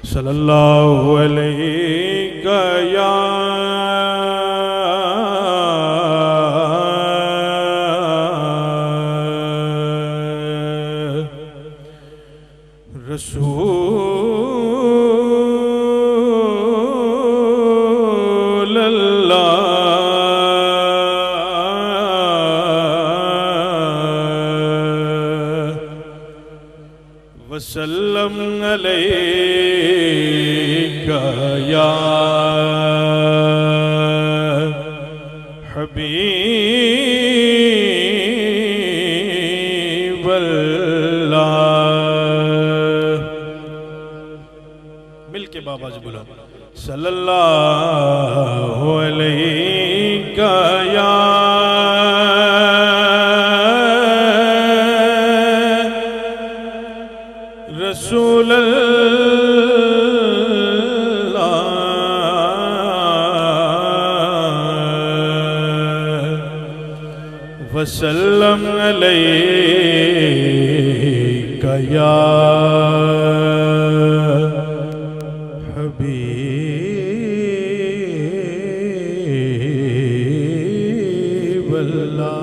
सल्लल्लाहु अलैहि या रसूल अल्लाह वसल्लम अलैका या हबीब अल्लाह। मिल के बाबा जी बोला सल्लल्लाहु अलैका या रसूल अल्लाह वसल्लम अलैका या हबीब अल्लाह।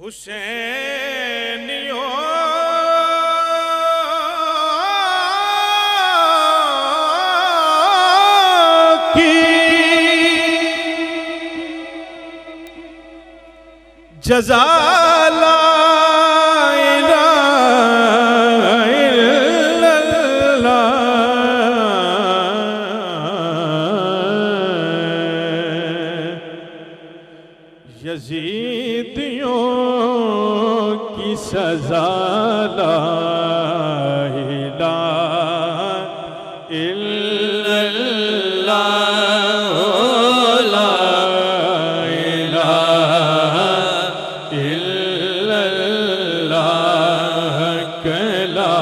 हुसैनियों की जज़ा ला इलाहा इल्लल्लाह। यज़ीदियों की सज़ा ला इलाहा इल्लल्लाह, ला इलाहा इल्लल्लाह, ला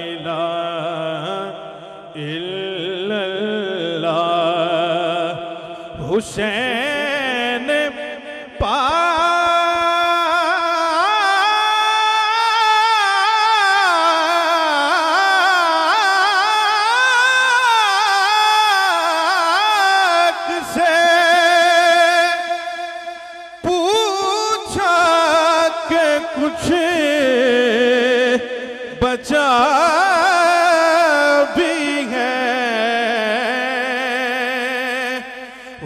इलाहा इल्लल्लाह, ला हुसैन पाक से पूछा के कुछ बचा भी है।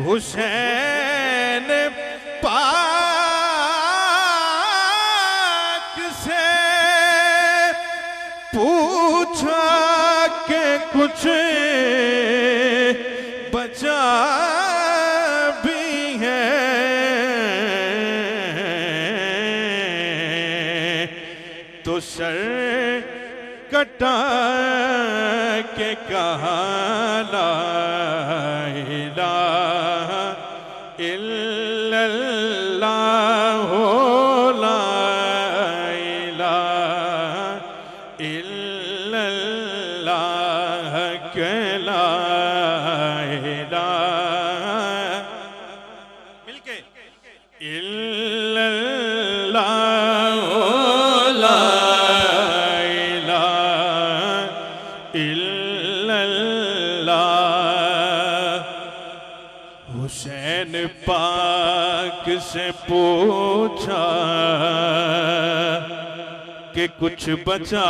हुसैन पाक से पूछा के कुछ बचा भी है। तो सर कटा के कहा ला इलाहा इल्लल्लाह, ला इलाहा इल्लल्लाह, ला इलाहा मिलके इल्लल्लाह, ला इलाहा इल्लल्लाह। हुसैन पाक से पूछा कि कुछ बचा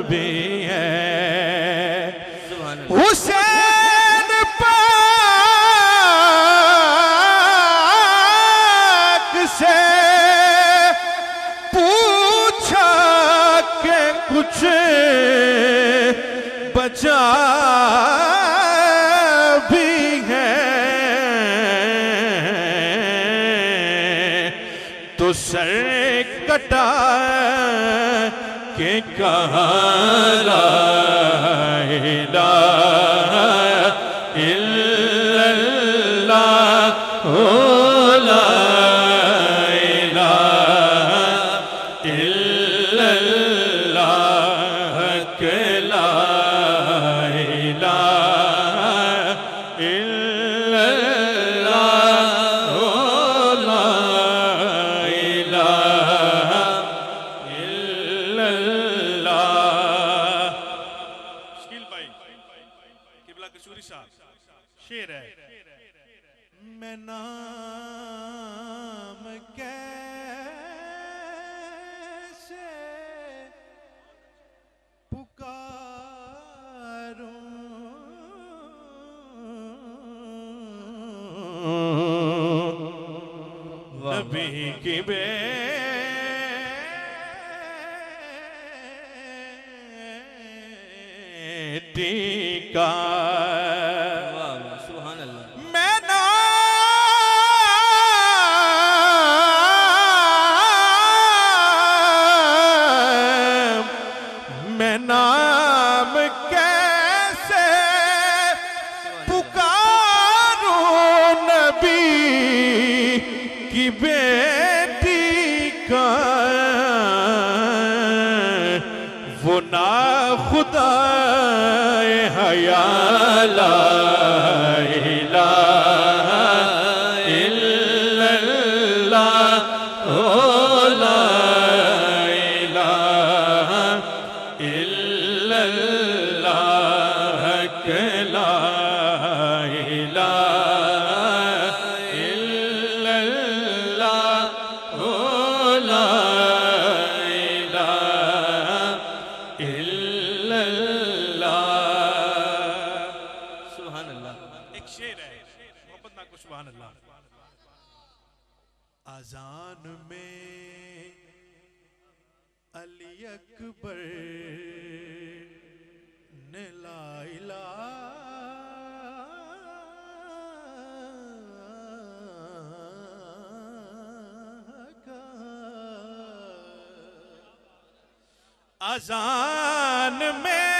भी है। हुसैन पाक से पूछा कि कुछ बचा भी है, तो सर कटा के कहा ला इलाहा इल्लल्लाह ला इलाहा इल्लल्लाह के ला इलाहा इल्लल्लाह ला इलाहा इल्लल्लाह। शकील भाई किबला कसूरी साहब शेर है। मैं नाम कैसे पुकारूं, नबी की बेटी का सुभान अल्लाह। मैं नाम कैसे पुकारूं नबी की बेटी का, वो ना खुदा हया ला इलाहा इल्लल्लाह ला इलाहा इल्लल्लाह के ला इलाहा इल्लल्लाह ला इलाहा इल्लल्लाह। सुभान अल्लाह। एक शेर है मोहब्बत ना को सुभान अल्लाह। अजान में अली अकबर ने ला इलाहा कहा। अजान में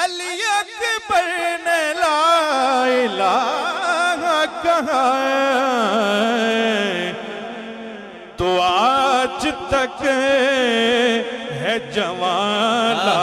अली अकबर ने ला इलाहा कहा, तो आज तक है जवान ला